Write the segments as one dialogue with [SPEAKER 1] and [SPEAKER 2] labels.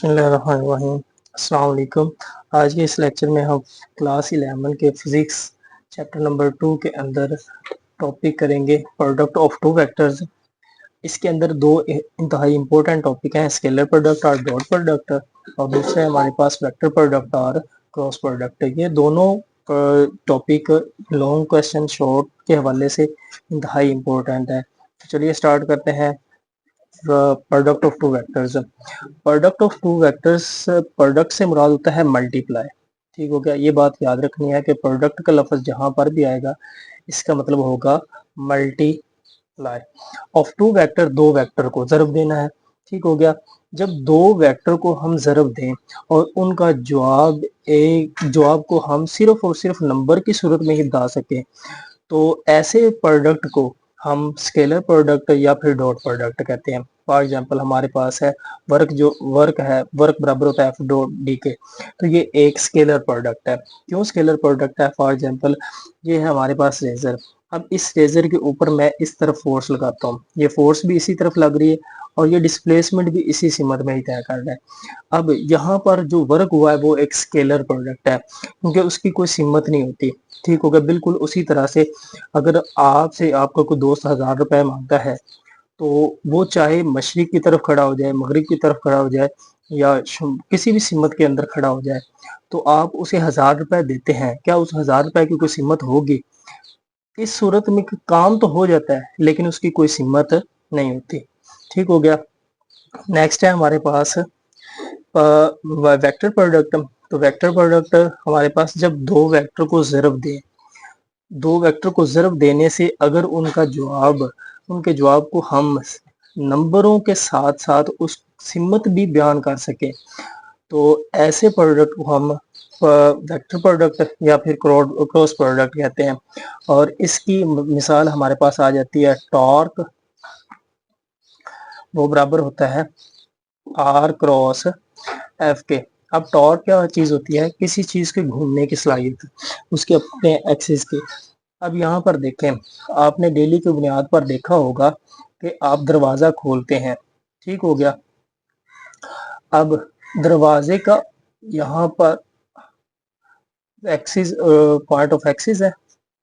[SPEAKER 1] बिस्मिल्लाहिर्रहमानिर्रहीम। अस्सलाम वालेकुम। आज के इस लेक्चर में हम क्लास 11 के फिजिक्स चैप्टर नंबर 2 के अंदर टॉपिक करेंगे प्रोडक्ट ऑफ टू वेक्टर्स। इसके अंदर दो इंतहाई इंपॉर्टेंट टॉपिक हैं, स्केलर प्रोडक्ट और डॉट प्रोडक्ट, और दूसरे हमारे पास वेक्टर प्रोडक्ट और क्रॉस प्रोडक्ट। ये दोनों टॉपिक लॉन्ग क्वेश्चन शॉर्ट के हवाले से इंतहाई इंपॉर्टेंट है। तो चलिए स्टार्ट करते हैं। Product of two vectors. Product of two vectors, product से मुराद होता है मल्टीप्लाई। ठीक हो गया, ये बात याद रखनी है कि प्रोडक्ट का लफ्ज जहां पर भी आएगा इसका मतलब होगा मल्टीप्लाई। ऑफ टू वेक्टर, दो वेक्टर को ज़रब देना है। ठीक हो गया, जब दो वेक्टर को हम ज़रब दें और उनका जवाब को हम सिर्फ और सिर्फ नंबर की सूरत में ही बता सकें, तो ऐसे प्रोडक्ट को हम स्केलर प्रोडक्ट या फिर डॉट प्रोडक्ट कहते हैं। फॉर एग्जांपल हमारे पास है वर्क बराबर होता है एफ डॉट डी के, तो ये एक स्केलर प्रोडक्ट है। क्यों स्केलर प्रोडक्ट है? फॉर एग्जांपल ये है हमारे पास रेजर। अब इस रेजर के ऊपर मैं इस तरफ फोर्स लगाता हूँ, ये फोर्स भी इसी तरफ लग रही है और ये डिस्प्लेसमेंट भी इसी सिमत में ही तय कर रहा है। अब यहाँ पर जो वर्क हुआ है वो एक स्केलर प्रोडक्ट है, क्योंकि उसकी कोई सिमत नहीं होती। ठीक होगा, बिल्कुल उसी तरह से अगर आपसे आपका कोई दोस्त 1000 रुपए मांगता है, तो वो चाहे मशरिक की तरफ खड़ा हो जाए, मगरिब की तरफ खड़ा हो जाए, या किसी भी सिमत के अंदर खड़ा हो जाए, तो आप उसे 1000 रुपए देते हैं। क्या उस 1000 रुपए की कोई सिमत होगी? इस सूरत में काम तो हो जाता है लेकिन उसकी कोई सिमत नहीं होती। ठीक हो गया। नेक्स्ट है हमारे पास वेक्टर प्रोडक्ट। तो वेक्टर प्रोडक्ट हमारे पास जब दो वेक्टर को ज़रब दें, दो वेक्टर को ज़रब देने से अगर उनके जवाब को हम नंबरों के साथ साथ उस सिमत भी बयान कर सकें, तो ऐसे प्रोडक्ट को हम वेक्टर प्रोडक्ट या फिर क्रॉस प्रोडक्ट कहते हैं। और इसकी मिसाल हमारे पास आ जाती है टॉर्क, वो बराबर होता है आर क्रॉस एफ के। अब टॉर्क क्या चीज होती है? किसी चीज के घूमने की सलाहियत, उसके अपने एक्सिस के। अब यहाँ पर देखें, आपने डेली की बुनियाद पर देखा होगा कि आप दरवाजा खोलते हैं। ठीक हो गया, अब दरवाजे का यहाँ पर एक्सिस, पॉइंट ऑफ एक्सिस है,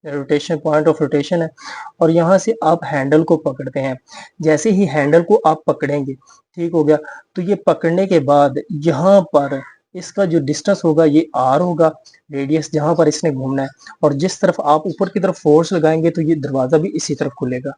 [SPEAKER 1] रोटेशन, पॉइंट ऑफ रोटेशन है, और यहाँ से आप हैंडल को पकड़ते हैं। जैसे ही हैंडल को आप पकड़ेंगे, ठीक हो गया, तो ये पकड़ने के बाद यहाँ पर इसका जो डिस्टेंस होगा ये आर होगा, रेडियस जहां पर इसने घूमना है, और जिस तरफ आप ऊपर की तरफ फोर्स लगाएंगे तो ये दरवाजा भी इसी तरफ खुलेगा।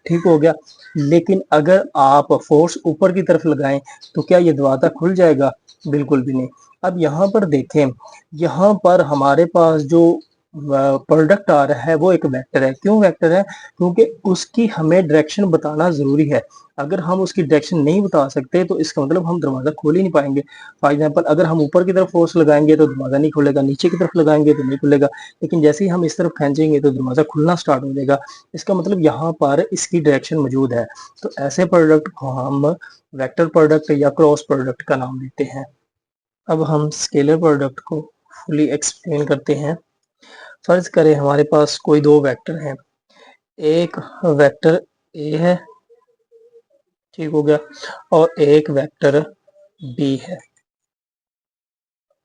[SPEAKER 1] ठीक हो गया, लेकिन अगर आप फोर्स ऊपर की तरफ लगाएं तो क्या ये दरवाजा खुल जाएगा? बिल्कुल भी नहीं। अब यहाँ पर देखें, यहाँ पर हमारे पास जो प्रोडक्ट आ रहा है वो एक वेक्टर है। क्यों वेक्टर है? क्योंकि उसकी हमें डायरेक्शन बताना जरूरी है। अगर हम उसकी डायरेक्शन नहीं बता सकते तो इसका मतलब हम दरवाजा खोल ही नहीं पाएंगे। फॉर एग्जांपल अगर हम ऊपर की तरफ फोर्स लगाएंगे तो दरवाजा नहीं खुलेगा, नीचे की तरफ लगाएंगे तो नहीं खुलेगा, लेकिन जैसे ही हम इस तरफ खींचेंगे तो दरवाजा खुलना स्टार्ट हो जाएगा। इसका मतलब यहाँ पर इसकी डायरेक्शन मौजूद है। तो ऐसे प्रोडक्ट को हम वेक्टर प्रोडक्ट या क्रॉस प्रोडक्ट का नाम देते हैं। अब हम स्केलर प्रोडक्ट को फुली एक्सप्लेन करते हैं। फर्ज करें हमारे पास कोई दो वेक्टर हैं, एक वेक्टर ए है, ठीक हो गया, और एक वेक्टर बी है।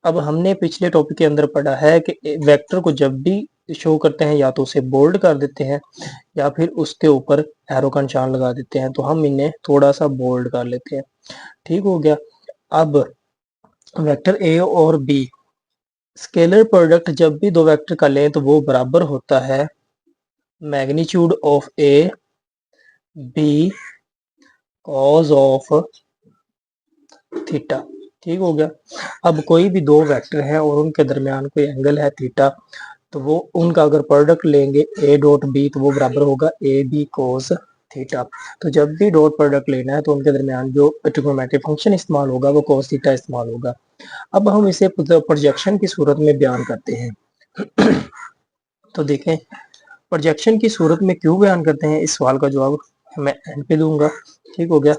[SPEAKER 1] अब हमने पिछले टॉपिक के अंदर पढ़ा है कि वेक्टर को जब भी शो करते हैं या तो उसे बोल्ड कर देते हैं या फिर उसके ऊपर एरो का निशान लगा देते हैं। तो हम इन्हें थोड़ा सा बोल्ड कर लेते हैं। ठीक हो गया। अब वेक्टर ए और बी, स्केलर प्रोडक्ट जब भी दो वेक्टर का लें तो वो बराबर होता है magnitude of A B cos of theta. ठीक हो गया। अब कोई भी दो वेक्टर हैं और उनके दरमियान कोई एंगल है थीटा, तो वो उनका अगर प्रोडक्ट लेंगे ए डॉट बी तो वो बराबर होगा ए बी कोस थीटा। तो जब भी डॉट प्रोडक्ट लेना है तो उनके दरमियान जो ट्रिग्नोमेट्रिक फंक्शन इस्तेमाल होगा वो कोस थीटा इस्तेमाल होगा। अब हम इसे प्रोजेक्शन की सूरत में बयान करते हैं। तो देखें, प्रोजेक्शन की सूरत में क्यों बयान करते हैं, इस सवाल का जवाब मैं एंड पे दूंगा। ठीक हो गया।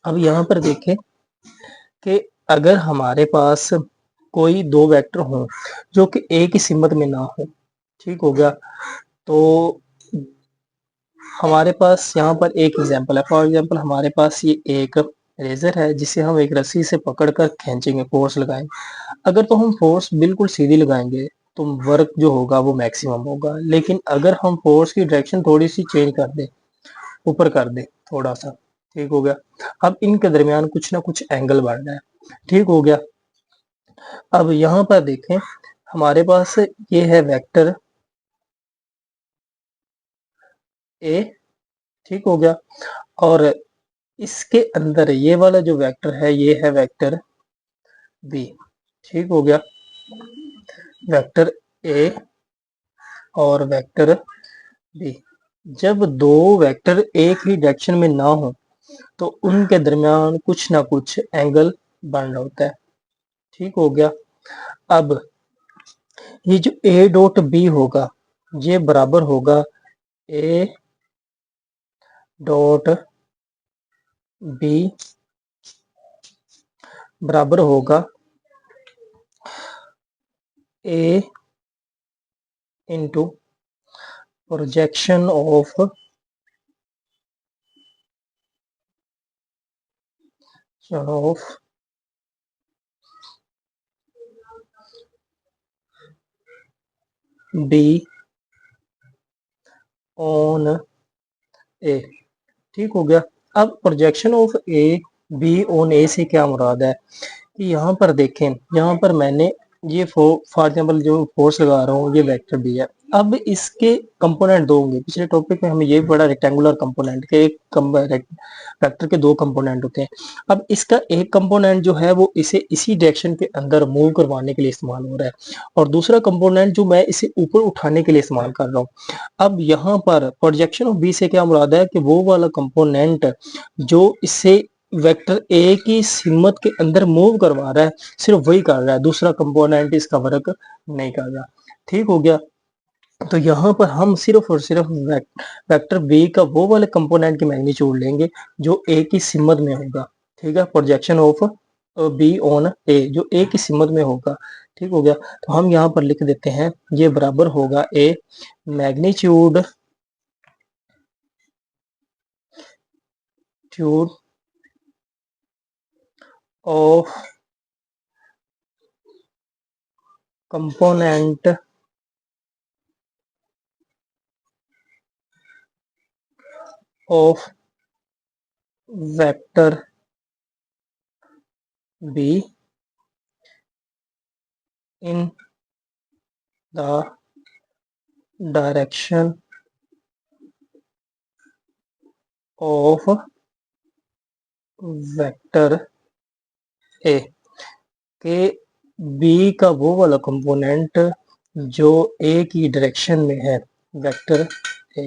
[SPEAKER 1] अब यहाँ पर देखें कि अगर हमारे पास कोई दो वेक्टर हों जो कि एक ही सिमत में ना हो, ठीक हो गया, तो हमारे पास यहाँ पर एक एग्जांपल है। फॉर एग्जांपल हमारे पास ये एक रेजर है जिसे हम एक रस्सी से पकड़कर खींचेंगे, फोर्स लगाएंगे। अगर तो हम फोर्स बिल्कुल सीधी लगाएंगे तो वर्क जो होगा वो मैक्सिमम होगा, लेकिन अगर हम फोर्स की डायरेक्शन थोड़ी सी चेंज कर दे, ऊपर कर दे थोड़ा सा, ठीक हो गया। अब इनके दरमियान कुछ ना कुछ एंगल बढ़ रहा है, ठीक हो गया। अब यहाँ पर देखें, हमारे पास ये है वेक्टर ए, ठीक हो गया, और इसके अंदर ये वाला जो वेक्टर है ये है वेक्टर बी, ठीक हो गया। वेक्टर ए और वेक्टर बी, जब दो वेक्टर एक ही डायरेक्शन में ना हो तो उनके दरमियान कुछ ना कुछ एंगल बन रहा होता है, ठीक हो गया। अब ये जो ए डॉट बी होगा ये बराबर होगा ए डॉट बी बराबर होगा A into projection of B on A, ठीक हो गया। अब projection of A B on A से क्या मुराद है कि यहाँ पर देखें, यहाँ पर मैंने ये फॉर एग्जाम्पल जो फोर्स लगा रहा हूँ ये वेक्टर बी है। अब इसके कंपोनेंट दो होंगे, पिछले टॉपिक में हमें ये पढ़ा रेक्टेंगुलर कंपोनेंट के, एक वेक्टर के दो कंपोनेंट होते हैं। अब इसका एक कंपोनेंट जो है वो इसे इसी डायरेक्शन के अंदर मूव करवाने के लिए इस्तेमाल हो रहा है, और दूसरा कंपोनेंट जो मैं इसे ऊपर उठाने के लिए इस्तेमाल कर रहा हूँ। अब यहाँ पर प्रोजेक्शन ऑफ बी से क्या मुराद है कि वो वाला कंपोनेंट जो इसे वेक्टर ए की सिमत के अंदर मूव करवा रहा है सिर्फ वही कर रहा है, दूसरा कंपोनेंट इसका वर्क नहीं कर रहा, ठीक हो गया। तो यहाँ पर हम सिर्फ और सिर्फ वेक्टर बी का वो वाले कंपोनेंट की मैग्नीट्यूड लेंगे जो ए की सिमत में होगा, ठीक है। प्रोजेक्शन ऑफ बी ऑन ए जो ए की सिमत में होगा, ठीक हो गया। तो हम यहाँ पर लिख देते हैं ये बराबर होगा A magnitude of component of vector B in the direction of vector A, के बी का वो वाला कंपोनेंट जो ए की डायरेक्शन में है, वेक्टर ए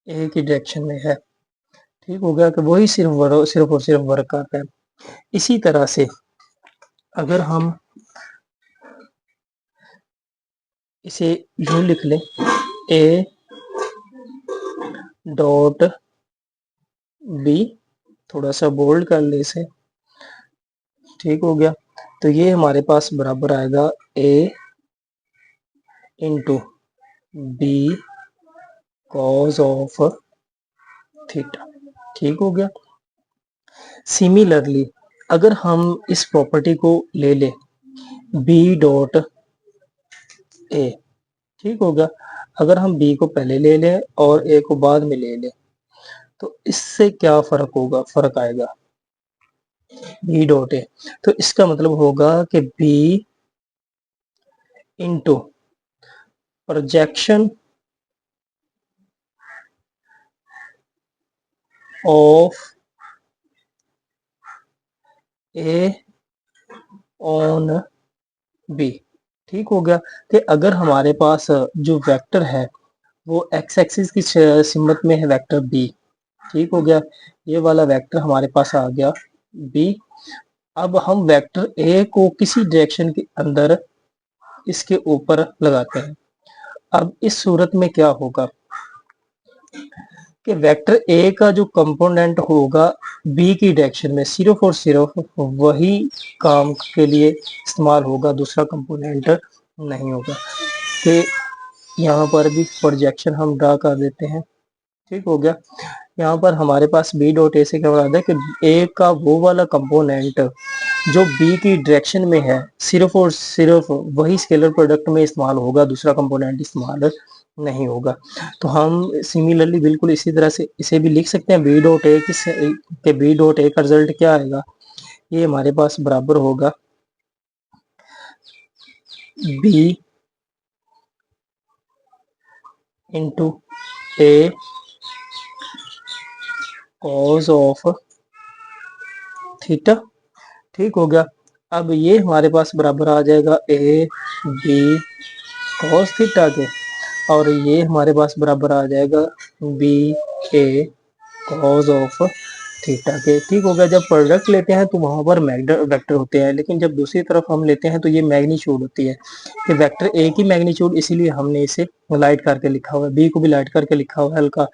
[SPEAKER 1] ए की डायरेक्शन में है, ठीक हो गया। कि वही सिर्फ और सिर्फ वर्क कर रहा है। इसी तरह से अगर हम इसे यूं लिख लें ए डॉट बी, थोड़ा सा बोल्ड कर ले इसे, ठीक हो गया। तो ये हमारे पास बराबर आएगा A into B cos of theta, ठीक हो गया। सिमिलरली अगर हम इस प्रॉपर्टी को ले लें बी डॉट ए, ठीक हो गया। अगर हम बी को पहले ले लें और ए को बाद में ले लें तो इससे क्या फर्क होगा, फर्क आएगा बी डॉट ए, तो इसका मतलब होगा कि B into projection of A on B, ठीक हो गया। कि अगर हमारे पास जो वेक्टर है वो एक्स एक्सिस की सिमत में है वेक्टर बी, ठीक हो गया। ये वाला वेक्टर हमारे पास आ गया बी। अब हम वेक्टर ए को किसी डायरेक्शन के अंदर इसके ऊपर लगाते हैं। अब इस सूरत में क्या होगा कि वेक्टर ए का जो कंपोनेंट होगा बी की डायरेक्शन में सिर्फ और सिर्फ वही काम के लिए इस्तेमाल होगा, दूसरा कंपोनेंट नहीं होगा। कि यहाँ पर भी प्रोजेक्शन हम ड्रा कर देते हैं, ठीक हो गया। यहाँ पर हमारे पास बी डॉट ए से क्या मुराद है कि ए का वो वाला कंपोनेंट जो बी की डायरेक्शन में है सिर्फ और सिर्फ वही स्केलर प्रोडक्ट में इस्तेमाल होगा, दूसरा कंपोनेंट इस्तेमाल नहीं होगा। तो हम सिमिलरली बिल्कुल इसी तरह से इसे भी लिख सकते हैं बी डॉट ए के बी डॉट ए का रिजल्ट क्या आएगा, ये हमारे पास बराबर होगा B into A cos of theta. ठीक हो गया। अब ये हमारे पास बराबर आ जाएगा ए बी कॉस थीटा के, और ये हमारे पास बराबर आ जाएगा B A cos of theta के। ठीक हो गया। जब प्रोडक्ट लेते हैं तो वहां पर वेक्टर होते हैं, लेकिन जब दूसरी तरफ हम लेते हैं तो ये मैग्नीट्यूड होती है कि वेक्टर ए की मैग्नीट्यूड, इसीलिए हमने इसे लाइट करके लिखा हुआ है, बी को भी लाइट करके लिखा हुआ है, हल्का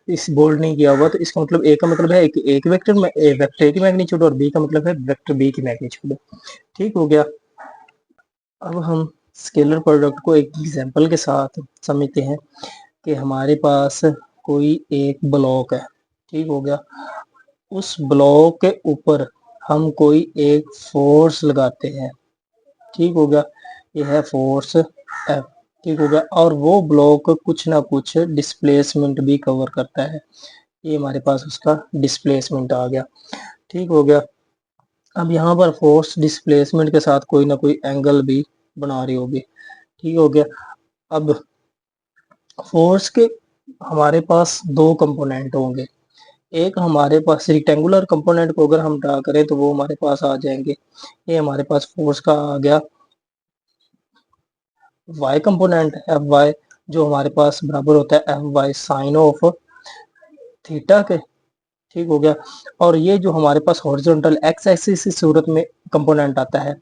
[SPEAKER 1] इस बोल्ड नहीं किया हुआ। तो इसका मतलब ए का मतलब है एक वेक्टर में वेक्टर ए की मैग्नीट्यूड, और बी का मतलब है वेक्टर बी की मैग्नीट्यूड। ठीक हो गया। अब हम स्केलर प्रोडक्ट को एक एग्जांपल के साथ समझते हैं कि हमारे पास कोई एक ब्लॉक है। ठीक हो गया। उस ब्लॉक के ऊपर हम कोई एक फोर्स लगाते हैं। ठीक हो गया। यह है फोर्स एफ। ठीक हो गया। और वो ब्लॉक कुछ ना कुछ डिस्प्लेसमेंट भी कवर करता है, ये हमारे पास उसका डिस्प्लेसमेंट आ गया। ठीक हो गया। अब यहाँ पर फोर्स डिस्प्लेसमेंट के साथ कोई ना कोई एंगल भी बना रही होगी। ठीक हो गया। अब फोर्स के हमारे पास दो कंपोनेंट होंगे। एक हमारे पास रेक्टेंगुलर कंपोनेंट को अगर हम ड्रा करें तो वो हमारे पास आ जाएंगे, ये हमारे पास फोर्स का आ गया वाई कंपोनेंट एफ वाई, जो हमारे पास बराबर होता है F Y sine of theta के। ठीक हो गया। और ये जो हमारे पास हॉरिजॉन्टल एक्स एक्सिस की सूरत में कंपोनेंट आता है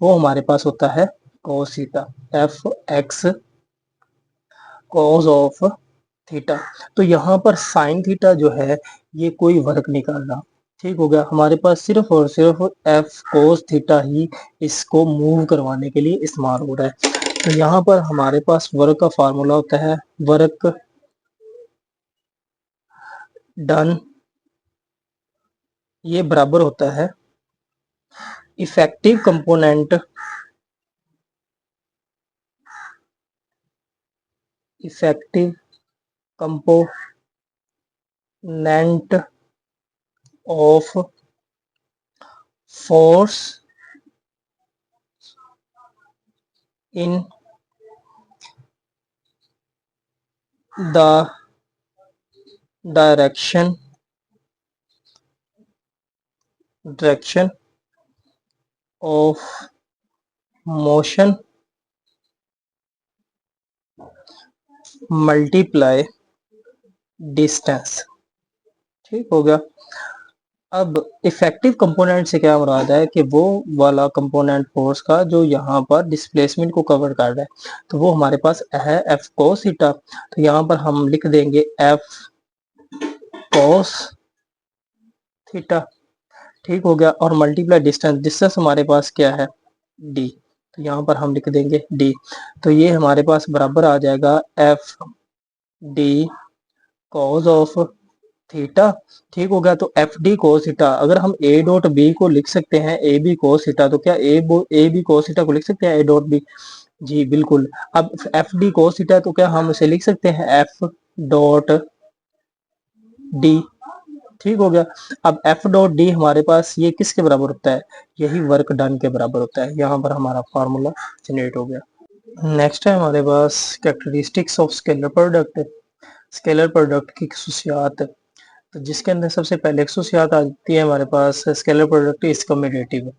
[SPEAKER 1] वो हमारे पास होता है cos theta, F x cos of theta. तो यहाँ पर साइन थीटा जो है ये कोई वर्क नहीं कर रहा। ठीक हो गया। हमारे पास सिर्फ और सिर्फ एफ cos थीटा ही इसको मूव करवाने के लिए इस्तेमाल हो रहा है। तो यहाँ पर हमारे पास वर्क का फार्मूला होता है वर्क डन, ये बराबर होता है effective component effective component of force in the direction of motion multiply distance. ठीक हो गया। अब इफेक्टिव कंपोनेंट से क्या मुराद है कि वो वाला कंपोनेंट फोर्स का जो यहाँ पर डिस्प्लेसमेंट को कवर कर रहा है, तो वो हमारे पास है एफ cos थीटा। तो यहाँ पर हम लिख देंगे एफ cos थीटा। ठीक हो गया। और मल्टीप्लाई डिस्टेंस, डिस्टेंस हमारे पास क्या है डी, तो यहाँ पर हम लिख देंगे डी। तो ये हमारे पास बराबर आ जाएगा F D cause of theta. ठीक हो गया। तो एफ डी कोस थीटा, अगर हम ए डॉट बी को लिख सकते हैं ए बी कोस थीटा, तो क्या ए बी कोस थीटा को लिख सकते हैं ए डॉट बी? जी बिल्कुल। अब एफ डी कोस थीटा, तो क्या हम इसे लिख सकते हैं एफ डॉट डी? ठीक हो गया। अब एफ डॉट डी हमारे पास ये किसके बराबर होता है? यही वर्क डन के बराबर होता है। यहाँ पर हमारा फार्मूला जनरेट हो गया। नेक्स्ट है हमारे पास characteristics of scalar product, scalar product की खसूसियात। तो जिसके अंदर सबसे पहले खसूसियात आती है हमारे पास scalar product is commutative.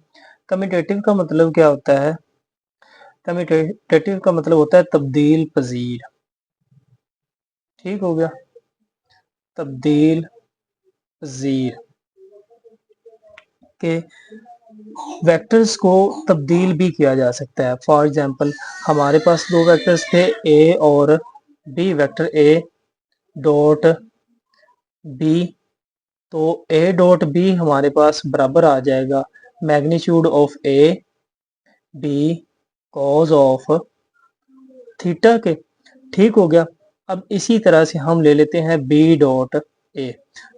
[SPEAKER 1] Commutative का मतलब क्या होता है? कम्यूटेटिव का मतलब होता है तब्दील पजीर। ठीक हो गया। तब्दील पजीर के वेक्टर्स को तब्दील भी किया जा सकता है। फॉर एग्जांपल हमारे पास दो वेक्टर्स थे ए और B, vector A dot B. तो ए डॉट बी हमारे पास बराबर आ जाएगा magnitude of A B cos of theta के। ठीक हो गया। अब इसी तरह से हम ले लेते हैं बी डॉट ए।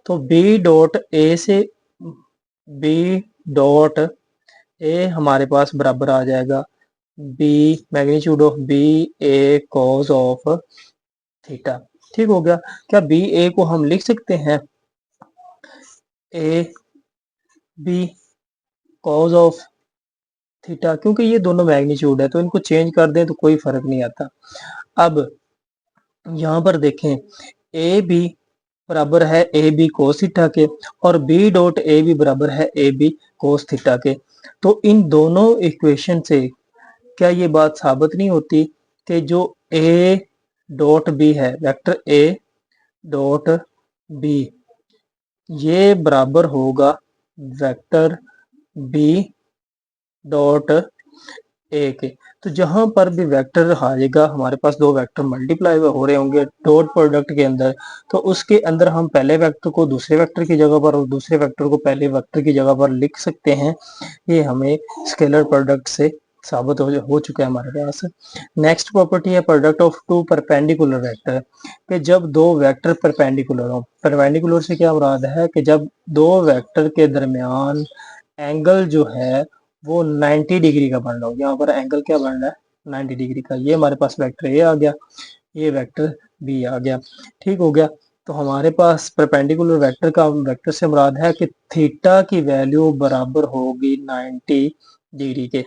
[SPEAKER 1] तो बी डॉट ए से बी डॉट ए हमारे पास बराबर आ जाएगा B magnitude of B A cos of theta. ठीक हो गया। क्या बी ए को हम लिख सकते हैं A B cos of theta, क्योंकि ये दोनों मैग्नीट्यूड है तो इनको चेंज कर दें तो कोई फर्क नहीं आता। अब यहाँ पर देखें ए बी बराबर है ए बी कोस थीटा के और बी डॉट ए बी बराबर है ए बी कोस थीटा के। तो इन दोनों इक्वेशन से क्या ये बात साबित नहीं होती कि जो ए डॉट बी है, वेक्टर ए डॉट बी, ये बराबर होगा वेक्टर बी डॉट ए के। तो जहां पर भी वेक्टर आएगा, हमारे पास दो वेक्टर मल्टीप्लाई हो रहे होंगे डॉट प्रोडक्ट के अंदर, तो उसके अंदर हम पहले वेक्टर को दूसरे वेक्टर की जगह पर और दूसरे वेक्टर को पहले वेक्टर की जगह पर लिख सकते हैं। ये हमें स्केलर प्रोडक्ट से साबित हो चुका है हमारे पास। नेक्स्ट प्रॉपर्टी है product of two perpendicular vector, कि जब दो वेक्टर परपेंडिकुलर हो। परपेंडिकुलर से क्या मुराद है कि जब दो वेक्टर के दरमियान एंगल जो है वो 90 डिग्री का बन रहा हो। यहाँ पर एंगल क्या बन रहा है 90 डिग्री का। ये हमारे पास वेक्टर ए आ गया, ये वेक्टर बी आ गया। ठीक हो गया। तो हमारे पास परपेंडिकुलर वेक्टर का वेक्टर से मुराद है कि थीटा की वैल्यू बराबर होगी 90 डिग्री के।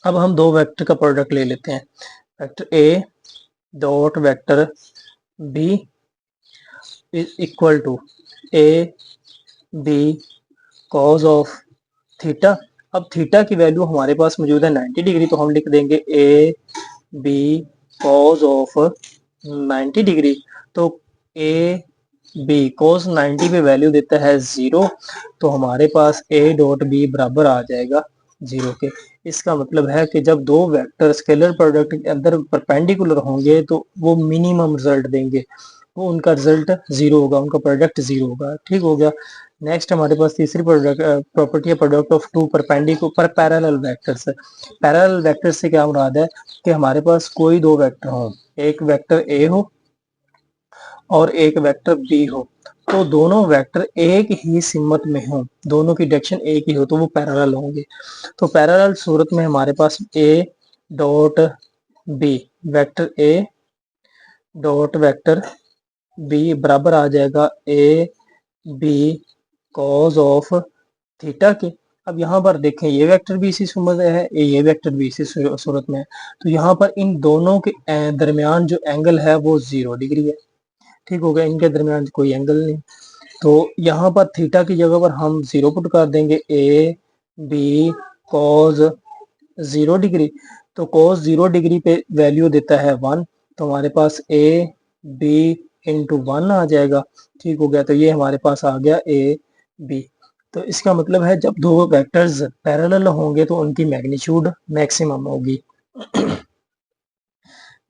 [SPEAKER 1] अब हम दो वेक्टर का प्रोडक्ट ले लेते हैं। Vector A dot vector B is equal to A B cos of theta. अब थीटा की वैल्यू हमारे पास मौजूद है 90 डिग्री, तो हम लिख देंगे A B cos of 90 degree. तो ए बी कॉस 90 पे वैल्यू देता है 0, तो हमारे पास ए डॉट बी बराबर आ जाएगा 0 के। इसका मतलब है कि जब दो वेक्टर स्केलर प्रोडक्ट के अंदर परपेंडिकुलर होंगे तो वो मिनिमम रिजल्ट देंगे, वो उनका रिजल्ट 0 होगा, उनका प्रोडक्ट 0 होगा। ठीक हो गया। नेक्स्ट हमारे पास तीसरी प्रॉपर्टी है product of two perpendicular parallel vectors. Parallel vector से क्या मुराद है कि हमारे पास कोई दो वेक्टर हो, एक वेक्टर ए हो और एक वेक्टर बी हो, तो दोनों वेक्टर एक ही सिमत में हो, दोनों की डायरेक्शन एक ही हो, तो वो पैरेलल होंगे। तो पैरेलल सूरत में हमारे पास A dot B vector A dot vector B बराबर आ जाएगा A B cos of theta के। अब यहाँ पर देखें ये वेक्टर भी इसी सूरत में है, ये वेक्टर भी इसी सूरत में है, तो यहाँ पर इन दोनों के दरमियान जो एंगल है वो 0 डिग्री है। ठीक हो गया। इनके दरमियान कोई एंगल नहीं, तो यहाँ पर थीटा की जगह पर हम 0 पुट कर देंगे ए बी कॉज 0 डिग्री। तो कॉस 0 डिग्री पे वैल्यू देता है 1, तो हमारे पास ए बी इंटू 1 आ जाएगा। ठीक हो गया। तो ये हमारे पास आ गया ए बी। तो इसका मतलब है जब दो वेक्टर्स पैरेलल होंगे तो उनकी मैग्नीट्यूड मैक्सिमम होगी।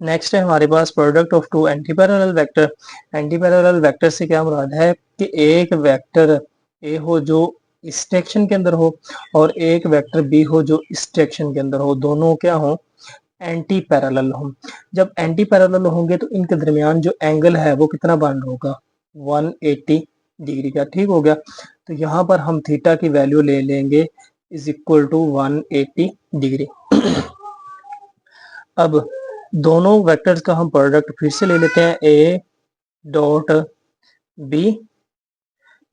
[SPEAKER 1] नेक्स्ट है हमारे पास product of two anti parallel vector. Anti parallel vector से क्या मुराद है कि एक वेक्टर ए हो जो इस डायरेक्शन के अंदर हो और एक वेक्टर बी हो जो इस डायरेक्शन के अंदर हो, दोनों क्या हो एंटी पैरेलल हो। जब एंटी पैरेलल होंगे तो इनके दरमियान जो एंगल है वो कितना बन होगा 180 डिग्री का। ठीक हो गया। तो यहाँ पर हम थीटा की वैल्यू ले लेंगे इज इक्वल टू 180 डिग्री। अब दोनों वेक्टर्स का हम प्रोडक्ट फिर से ले लेते हैं ए डॉट बी,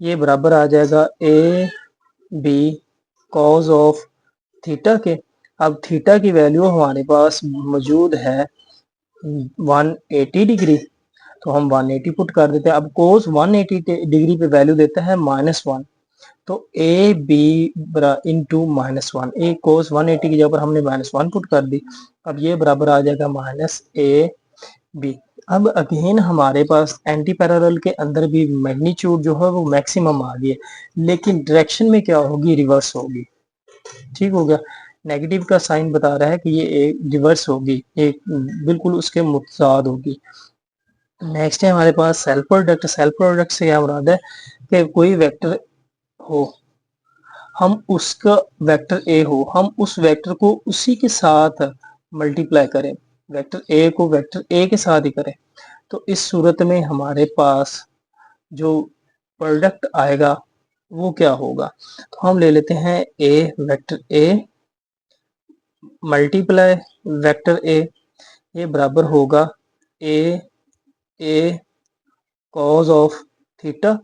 [SPEAKER 1] ये बराबर आ जाएगा A B cos of theta के। अब थीटा की वैल्यू हमारे पास मौजूद है 180 डिग्री, तो हम 180 पुट कर देते हैं। अब कोस 180 डिग्री पे वैल्यू देता है -1, तो ए बी इंटू -1, ए कोस 180 की जगह पर हमने -1 पुट कर दी। अब ये बराबर आ जाएगा -ए बी। अब अगेन हमारे पास एंटी पैरेलल के अंदर भी मैग्नीट्यूड जो है वो मैक्सिमम आ गई है, लेकिन डायरेक्शन में क्या होगी रिवर्स होगी। ठीक हो गया। नेगेटिव का साइन बता रहा है कि ये एक रिवर्स होगी, एक बिल्कुल उसके मुतजाद होगी। नेक्स्ट है हमारे पास सेल्फ प्रोडक्ट। सेल्फ प्रोडक्ट से क्या मुराद है कि कोई वेक्टर हो, हम उसका वेक्टर ए हो, हम उस वेक्टर को उसी के साथ मल्टीप्लाई करें, वेक्टर ए को वेक्टर ए के साथ ही करें। तो इस सूरत में हमारे पास जो प्रोडक्ट आएगा वो क्या होगा। तो हम ले लेते हैं A, vector A multiply vector A, ये बराबर होगा A A cos of theta.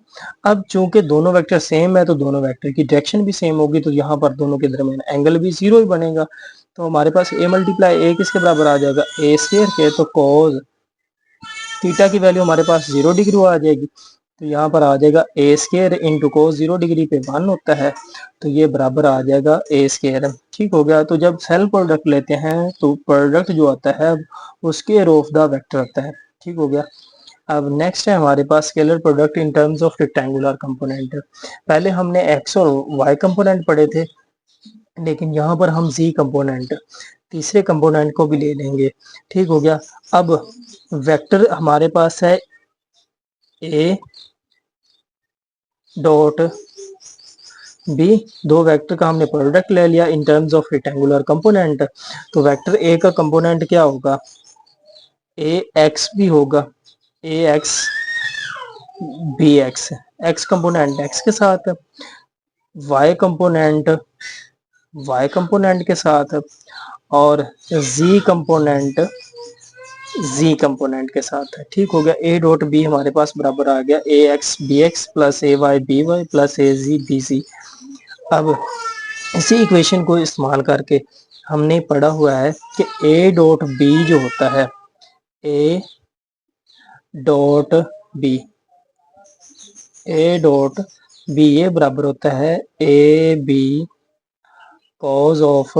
[SPEAKER 1] अब चूंकि दोनों वेक्टर सेम है तो दोनों वेक्टर की डायरेक्शन भी सेम होगी, तो यहाँ पर दोनों के दरमियान एंगल भी जीरो ही बनेगा। तो हमारे पास ए मल्टीप्लाई ए किसके बराबर आ जाएगा, ए स्क्वायर के। तो कॉज थीटा की वैल्यू हमारे पास 0 डिग्री आ जाएगी, तो यहाँ पर आ जाएगा ए स्क्वायर इंटू कोस 0 डिग्री पे 1 होता है, तो ये बराबर आ जाएगा ए स्क्वायर। ठीक हो गया। तो जब सेल्फ प्रोडक्ट लेते हैं तो प्रोडक्ट जो आता है वो स्क्वायर ऑफ द वेक्टर आता है। ठीक हो गया। अब नेक्स्ट है हमारे पास scalar product in terms of rectangular component. पहले हमने एक्स और वाई कंपोनेंट पढ़े थे, लेकिन यहाँ पर हम जी कंपोनेंट तीसरे कंपोनेंट को भी ले लेंगे। ठीक हो गया। अब वेक्टर हमारे पास है ए डॉट बी, दो वेक्टर का हमने प्रोडक्ट ले लिया in terms of rectangular component. तो वेक्टर ए का कंपोनेंट क्या होगा, ए एक्स भी होगा, A X B X, X component X के साथ, वाई कंपोनेंट वाई कंपोनेंट के साथ, और जी कंपोनेंट जी कंपोनेंट के साथ है। ठीक हो गया। ए डॉट बी हमारे पास बराबर आ गया ए X B X plus A Y B Y plus A Z B C. अब इसी इक्वेशन को इस्तेमाल करके हमने पढ़ा हुआ है कि ए डॉट बी जो होता है, A dot B A dot B ये बराबर होता है A B cos of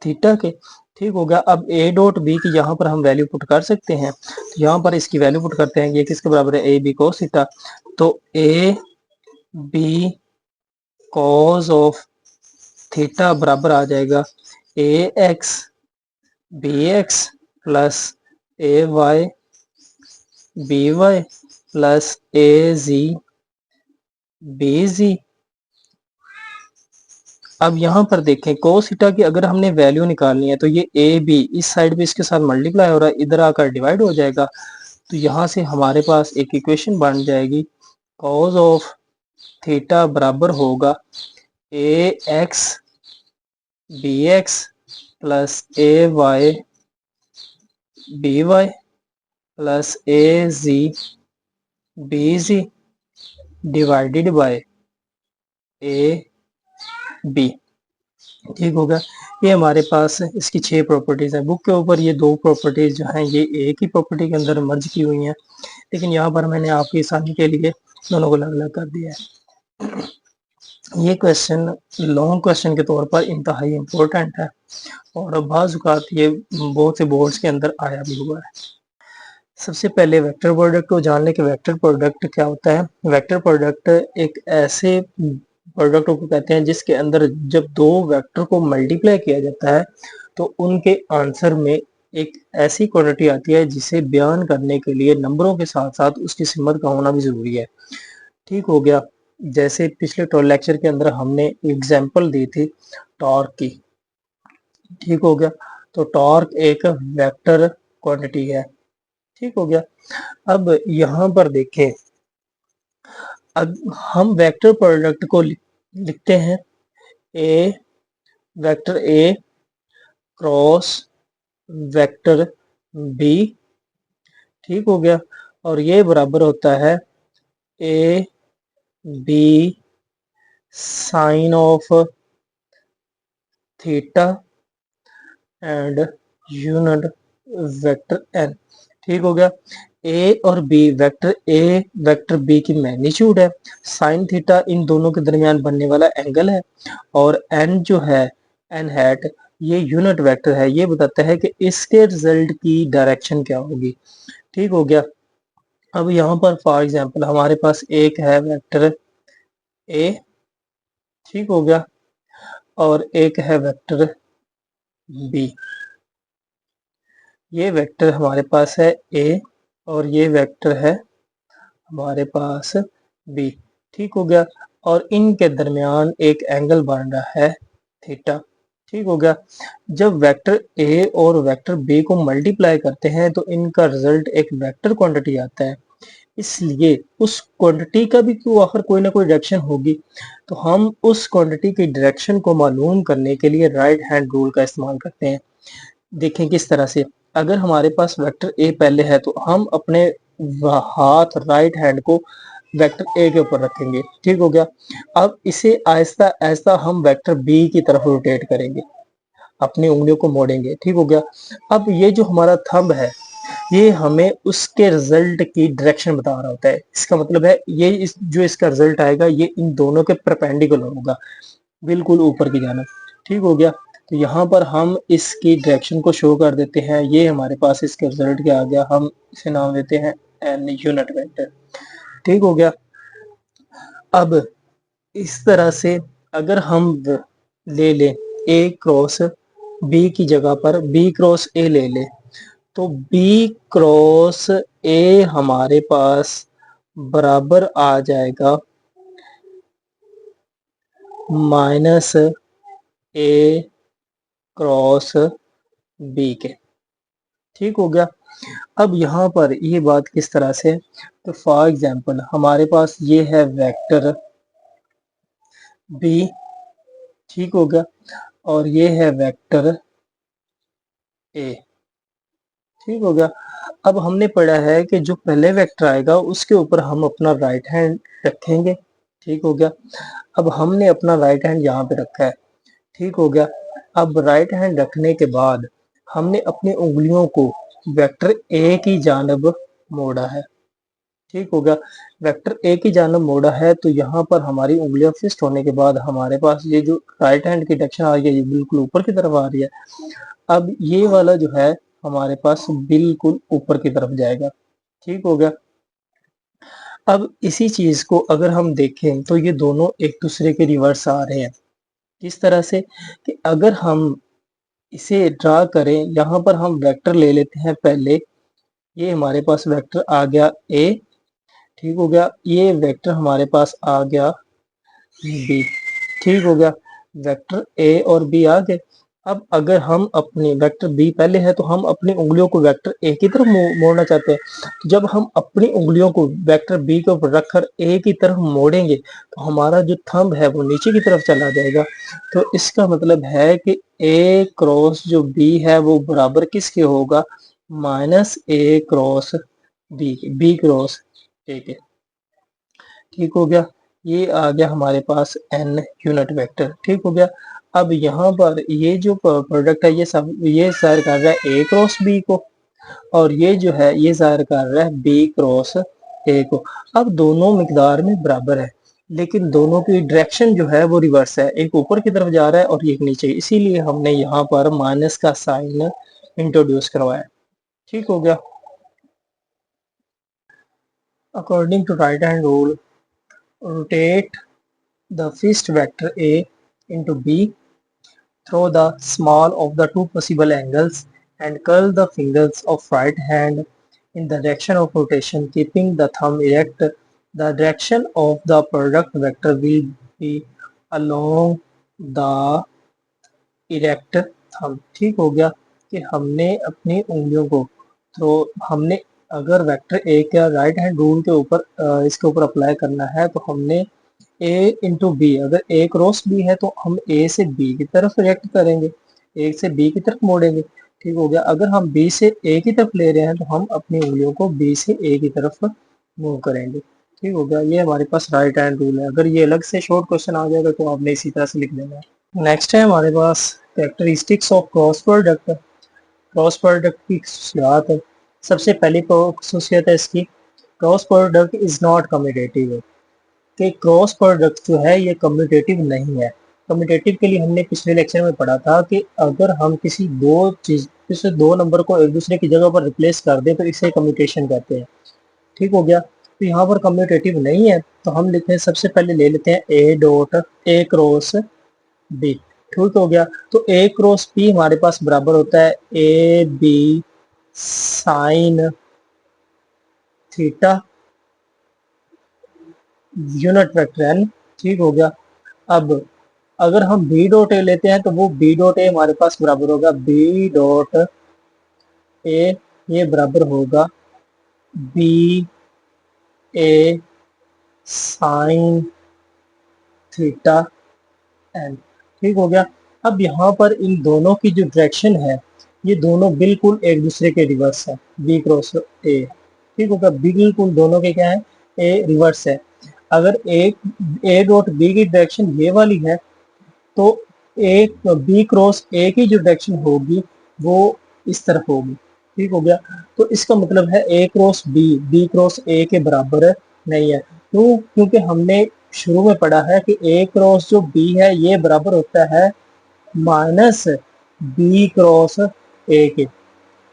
[SPEAKER 1] theta के। ठीक हो गया। अब ए डॉट बी की यहाँ पर हम वैल्यू पुट कर सकते हैं, तो यहाँ पर इसकी वैल्यू पुट करते हैं, ये किसके बराबर है, ए बी कॉस थीटा। तो A B cos of theta बराबर आ जाएगा A X B X plus A Y B Y plus A Z B Z. अब यहाँ पर देखें कोस थीटा की अगर हमने वैल्यू निकालनी है तो ये ए बी इस साइड पे इसके साथ मल्टीप्लाई हो रहा है, इधर आकर डिवाइड हो जाएगा। तो यहाँ से हमारे पास एक इक्वेशन बन जाएगी, कॉस ऑफ थीटा बराबर होगा A X B X plus A Y B Y plus A Z B Z divided by A B. ठीक होगा। ये हमारे पास इसकी 6 प्रॉपर्टीज है। बुक के ऊपर ये 2 प्रॉपर्टीज जो हैं ये एक ही प्रॉपर्टी के अंदर मर्ज की हुई हैं, लेकिन यहाँ पर मैंने आपकी आसानी के लिए दोनों को अलग अलग कर दिया है। ये क्वेश्चन लॉन्ग क्वेश्चन के तौर पर इंतहाई इम्पोर्टेंट है और बाज़ औक़ात ये बहुत से बोर्ड्स के अंदर आया भी हुआ है। सबसे पहले वेक्टर प्रोडक्ट को जान लें कि वेक्टर प्रोडक्ट क्या होता है। वेक्टर प्रोडक्ट एक ऐसे प्रोडक्ट को कहते हैं जिसके अंदर जब दो वेक्टर को मल्टीप्लाई किया जाता है तो उनके आंसर में एक ऐसी क्वांटिटी आती है जिसे बयान करने के लिए नंबरों के साथ साथ उसकी सिमत का होना भी जरूरी है। ठीक हो गया। जैसे पिछले लेक्चर के अंदर हमने एग्जाम्पल दी थी टॉर्क की। ठीक हो गया। तो टॉर्क एक वेक्टर क्वांटिटी है। ठीक हो गया। अब यहाँ पर देखें, अब हम वेक्टर प्रोडक्ट को लिखते हैं A vector A cross vector B. ठीक हो गया। और ये बराबर होता है A B sine of theta and unit vector N. ठीक हो गया। ए और B vector A vector B की मैग्नीट्यूड है, साइन थीटा इन दोनों के दरमियान बनने वाला एंगल है, और एन जो है एन हैट ये यूनिट वेक्टर है, ये बताता है कि इसके रिजल्ट की डायरेक्शन क्या होगी। ठीक हो गया। अब यहाँ पर फॉर एग्जांपल हमारे पास एक है वेक्टर ए। ठीक हो गया। और एक है वेक्टर बी। ये वेक्टर हमारे पास है ए और ये वेक्टर है हमारे पास बी। ठीक हो गया। और इनके दरमियान एक एंगल बन रहा है थीटा। ठीक हो गया। जब वेक्टर ए और वेक्टर बी को मल्टीप्लाई करते हैं तो इनका रिजल्ट एक वेक्टर क्वांटिटी आता है। इसलिए उस क्वांटिटी का भी तो आखिर कोई ना कोई डायरेक्शन होगी, तो हम उस क्वांटिटी की डायरेक्शन को मालूम करने के लिए राइट हैंड रूल का इस्तेमाल करते हैं। देखें किस तरह से, अगर हमारे पास वेक्टर ए पहले है तो हम अपने हाथ राइट हैंड को वेक्टर ए के ऊपर रखेंगे, ठीक हो गया। अब इसे आहिस्ता आहिस्ता हम वेक्टर बी की तरफ रोटेट करेंगे, अपनी उंगलियों को मोड़ेंगे, ठीक हो गया। अब ये जो हमारा थंब है ये हमें उसके रिजल्ट की डायरेक्शन बता रहा होता है। इसका मतलब है ये जो इसका रिजल्ट आएगा ये इन दोनों के परपेंडिकुलर होगा, बिल्कुल ऊपर की जानिब, ठीक हो गया। तो यहाँ पर हम इसकी डायरेक्शन को शो कर देते हैं। ये हमारे पास इसका रिजल्ट क्या आ गया, हम इसे नाम देते हैं एन यूनिट वेक्टर, ठीक हो गया। अब इस तरह से अगर हम ले लें ए क्रॉस बी की जगह पर बी क्रॉस ए ले लें, तो बी क्रॉस ए हमारे पास बराबर आ जाएगा माइनस ए क्रॉस बी के, ठीक हो गया। अब यहाँ पर ये बात किस तरह से, तो फॉर एग्जांपल हमारे पास ये है वेक्टर बी, ठीक हो गया, और ये है वेक्टर ए, ठीक हो गया। अब हमने पढ़ा है कि जो पहले वेक्टर आएगा उसके ऊपर हम अपना राइट हैंड रखेंगे, ठीक हो गया। अब हमने अपना राइट हैंड यहाँ पे रखा है, ठीक हो गया। अब राइट हैंड रखने के बाद हमने अपनी उंगलियों को वेक्टर ए की जानब मोड़ा है, ठीक हो गया। वेक्टर ए की जानब मोड़ा है तो यहाँ पर हमारी उंगलियां फिक्स्ड होने के बाद हमारे पास ये जो राइट हैंड की डायरेक्शन आ रही है ये बिल्कुल ऊपर की तरफ आ रही है। अब ये वाला जो है हमारे पास बिल्कुल ऊपर की तरफ जाएगा, ठीक हो गया। अब इसी चीज को अगर हम देखें तो ये दोनों एक दूसरे के रिवर्स आ रहे हैं। किस तरह से, कि अगर हम इसे ड्रा करें, यहाँ पर हम वेक्टर ले लेते हैं पहले, ये हमारे पास वेक्टर आ गया ए, ठीक हो गया। ये वेक्टर हमारे पास आ गया बी, ठीक हो गया। वेक्टर ए और बी आ गए। अब अगर हम अपने वेक्टर बी पहले है तो हम अपनी उंगलियों को वेक्टर ए की तरफ मोड़ना चाहते हैं, तो जब हम अपनी उंगलियों को वेक्टर बी के ऊपर रखकर ए की तरफ मोड़ेंगे तो हमारा जो थंब है वो नीचे की तरफ चला जाएगा। तो इसका मतलब है कि ए क्रॉस जो बी है वो बराबर किसके होगा, minus A cross B cross A के, ठीक हो गया। ये आ गया हमारे पास एन यूनिट वेक्टर, ठीक हो गया। अब यहाँ पर ये जो प्रोडक्ट है ये सब ये जाहिर कर रहा है ए क्रॉस बी को, और ये जो है ये जाहिर कर रहा है बी क्रॉस ए को। अब दोनों मिकदार में बराबर है लेकिन दोनों की डायरेक्शन जो है वो रिवर्स है, एक ऊपर की तरफ जा रहा है और एक नीचे, इसीलिए हमने यहाँ पर माइनस का साइन इंट्रोड्यूस करवाया, ठीक हो गया। According to right hand rule, rotate the first vector A into B through the small of the two possible angles and curl the fingers of right hand in the direction of rotation, keeping the thumb erect. The direction of the product vector will be along the erect thumb, ठीक हो गया। कि हमने अपनी उंगलियों को तो हमने अगर वेक्टर ए का राइट हैंड रूल के ऊपर इसके ऊपर अप्लाई करना है तो हमने ए इंटू बी, अगर ए क्रॉस बी है तो हम ए से बी की तरफ रिएक्ट करेंगे, ए से बी की तरफ मोड़ेंगे, ठीक हो गया। अगर हम बी से ए की तरफ ले रहे हैं तो हम अपनी उंगलियों को बी से ए की तरफ मूव करेंगे, ठीक हो गया। ये हमारे पास राइट हैंड रूल है। अगर ये अलग से शॉर्ट क्वेश्चन आ जाएगा तो आपने इसी तरह से लिख देना है। नेक्स्ट है हमारे पास characteristics of cross product. Cross product की खसूसियात है। सबसे पहली खसूसियत है इसकी, cross product is not commutative, कि क्रॉस प्रोडक्ट जो है ये कम्यूटेटिव नहीं है। कम्यूटेटिव के लिए हमने पिछले लेक्चर में पढ़ा था कि अगर हम किसी दो नंबर को एक दूसरे की जगह पर रिप्लेस कर दें तो इसे कम्यूटेशन कहते हैं, ठीक हो गया। तो यहाँ पर कम्यूटेटिव नहीं है तो हम लिखते हैं, सबसे पहले ले लेते हैं A dot A cross B, ठीक हो गया। तो ए क्रॉस बी हमारे पास बराबर होता है A B sine theta unit vector N, ठीक हो गया। अब अगर हम बी डॉट ए लेते हैं तो वो बी डॉट ए हमारे पास बराबर होगा बी डॉट ए, ये बराबर होगा बी ए साइन थीटा एन। ठीक हो गया। अब यहाँ पर इन दोनों की जो डायरेक्शन है ये दोनों बिल्कुल एक दूसरे के रिवर्स है, बी क्रॉस ए। ठीक होगा, बिल्कुल दोनों के क्या है, ए रिवर्स है। अगर ए डॉट बी की डायरेक्शन ये वाली है तो एक बी क्रॉस ए की जो डायरेक्शन होगी वो इस तरफ होगी। ठीक हो गया। तो इसका मतलब है ए क्रॉस बी क्रॉस ए के बराबर नहीं है। क्यों? क्योंकि हमने शुरू में पढ़ा है कि ए क्रॉस जो बी है ये बराबर होता है माइनस बी क्रॉस ए के।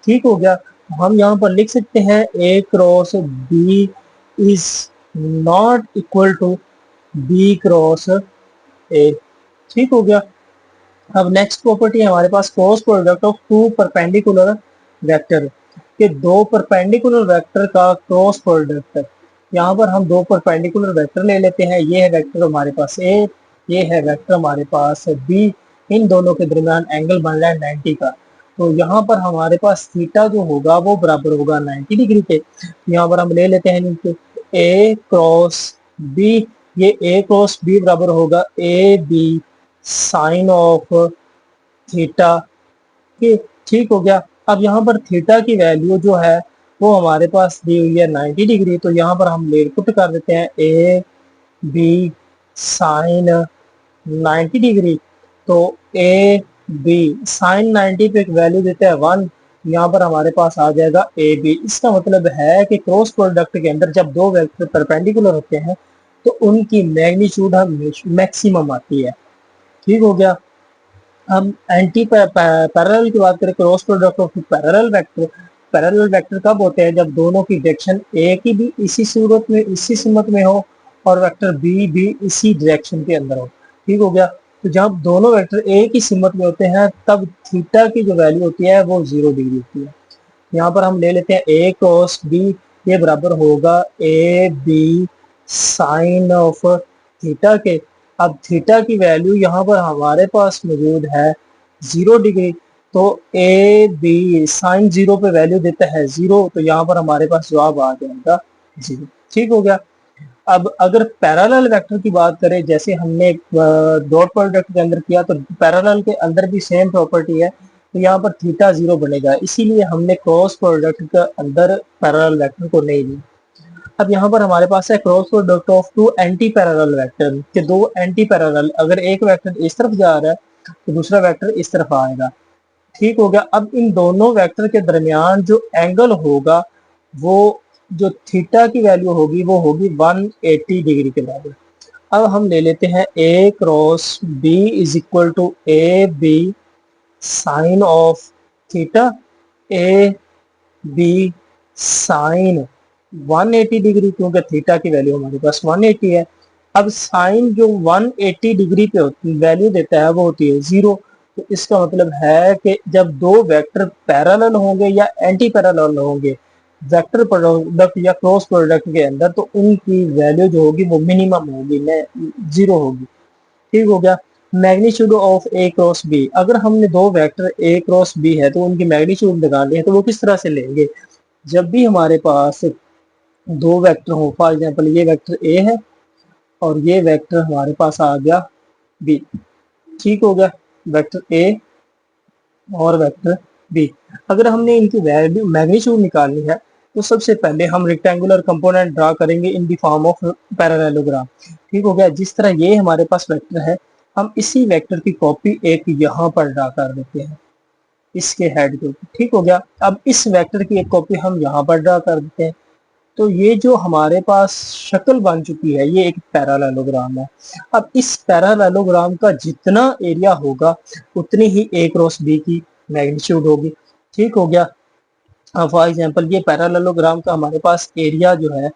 [SPEAKER 1] ठीक हो गया। हम यहाँ पर लिख सकते हैं A cross B is not equal to B cross A. ठीक हो गया। अब नेक्स्ट प्रॉपर्टी है हमारे पास cross product of two perpendicular vector के दो परपेंडिकुलर वेक्टर का क्रॉस प्रोडक्ट। यहाँ पर हम दो परपेंडिकुलर वेक्टर ले लेते हैं। ये है वेक्टर हमारे पास ए, ये है वेक्टर हमारे पास बी। इन दोनों के दरमियान एंगल बन रहा है 90 का। तो यहाँ पर हमारे पास थीटा जो होगा वो बराबर होगा 90 डिग्री के। यहाँ पर हम ले लेते हैं नीचे ए क्रॉस बी। ये ए क्रॉस बी बराबर होगा A B sine of theta के। ठीक हो गया। अब यहाँ पर थीटा की वैल्यू जो है वो हमारे पास दी हुई है 90 डिग्री। तो यहाँ पर हम ले पुट कर देते हैं ए बी साइन 90 डिग्री। तो ए बी साइन 90 पे एक वैल्यू देते हैं 1। यहाँ पर हमारे पास आ जाएगा ए बी। इसका मतलब है कि क्रॉस प्रोडक्ट के अंदर जब दो वेक्टर परपेंडिकुलर होते हैं तो उनकी मैग्नीट्यूड मैक्सिमम आती है। ठीक हो गया। हम एंटी पैरेलल की बात करें, cross product of parallel vector. Parallel vector कब होते हैं? जब दोनों की डायरेक्शन ए की भी इसी सूरत में इसी सिमत में हो और वेक्टर बी भी इसी डायरेक्शन के अंदर हो। ठीक हो गया। तो जब दोनों वेक्टर ए की सिमत में होते हैं तब थीटा की जो वैल्यू होती है वो 0 डिग्री होती है। यहाँ पर हम ले लेते हैं ए क्रॉस बी, ये बराबर होगा A B sine of theta के। अब थीटा की वैल्यू यहाँ पर हमारे पास मौजूद है 0 डिग्री। तो ए बी साइन 0 पे वैल्यू देता है 0। तो यहाँ पर हमारे पास जवाब आ जाएगा 0। ठीक हो गया। अब अगर पैरेलल वेक्टर की बात करें जैसे हमने डॉट प्रोडक्ट के अंदर किया तो पैरेलल के अंदर भी सेम प्रॉपर्टी है। तो यहाँ पर थीटा 0 बनेगा, इसीलिए हमने क्रॉस प्रोडक्ट के अंदर पैरेलल वेक्टर को नहीं लिया। अब यहाँ पर हमारे पास है cross product of two anti parallel vector के दो एंटी पैरेलल। अगर एक वेक्टर इस तरफ जा रहा है तो दूसरा वेक्टर इस तरफ आएगा। ठीक हो गया। अब इन दोनों वेक्टर के दरमियान जो एंगल होगा वो जो थीटा की वैल्यू होगी वो होगी 180 डिग्री के बराबर। अब हम ले लेते हैं A cross B is equal to A B sine of theta. A B sine 180 degree, क्योंकि थीटा की वैल्यू हमारे पास 180 है। अब साइन जो 180 डिग्री पे वैल्यू देता है वो होती है 0। तो इसका मतलब है कि जब दो वेक्टर पैरेलल होंगे या एंटी पैरेलल होंगे वेक्टर प्रोडक्ट या क्रॉस प्रोडक्ट के अंदर तो उनकी वैल्यू जो होगी वो मिनिमम होगी, 0 होगी। ठीक हो गया। Magnitude of A cross B, अगर हमने दो वेक्टर ए क्रॉस बी है तो उनकी मैग्नीट्यूड निकालनी है तो वो किस तरह से लेंगे? जब भी हमारे पास दो वेक्टर हो, फॉर एग्जांपल ये वेक्टर ए है और ये वेक्टर हमारे पास आ गया बी। ठीक हो गया। वेक्टर ए और वेक्टर बी, अगर हमने इनकी वैल्यू मैग्नीट्यूड निकालनी है तो सबसे पहले हम रेक्टेंगुलर कंपोनेंट ड्रा करेंगे in the form of parallelogram. ठीक हो गया। जिस तरह ये हमारे पास वेक्टर है हम इसी वेक्टर की कॉपी एक यहाँ पर ड्रा कर देते हैं इसके हेड के ऊपर। ठीक हो गया। अब इस वेक्टर की एक कॉपी हम यहाँ पर ड्रा कर देते हैं। तो ये जो हमारे पास शक्ल बन चुकी है ये एक पैरेललोग्राम है। अब इस पैरेललोग्राम का जितना एरिया होगा उतनी ही ए क्रॉस बी की मैग्नीट्यूड होगी। ठीक हो गया। फॉर एग्जांपल ये पैरेललोग्राम का हमारे पास एरिया जो है,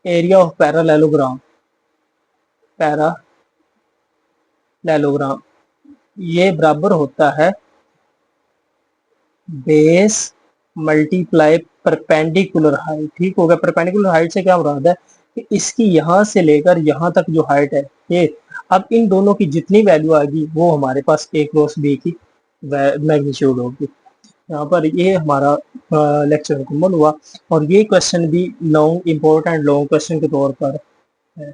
[SPEAKER 1] एरिया ऑफ पैरेललोग्राम ये बराबर होता है बेस मल्टीप्लाई परपेंडिकुलर हाइट। ठीक हो गया। परपेंडिकुलर हाइट से क्या मुराद है कि इसकी यहाँ से लेकर यहाँ तक जो हाइट है ये, अब इन दोनों की जितनी वैल्यू आएगी वो हमारे पास ए क्रॉस बी की मैग्नीट्यूड होगी। यहाँ पर ये हमारा लेक्चर मुकम्मल हुआ और ये क्वेश्चन भी लॉन्ग इम्पोर्टेंट लॉन्ग क्वेश्चन के तौर पर है।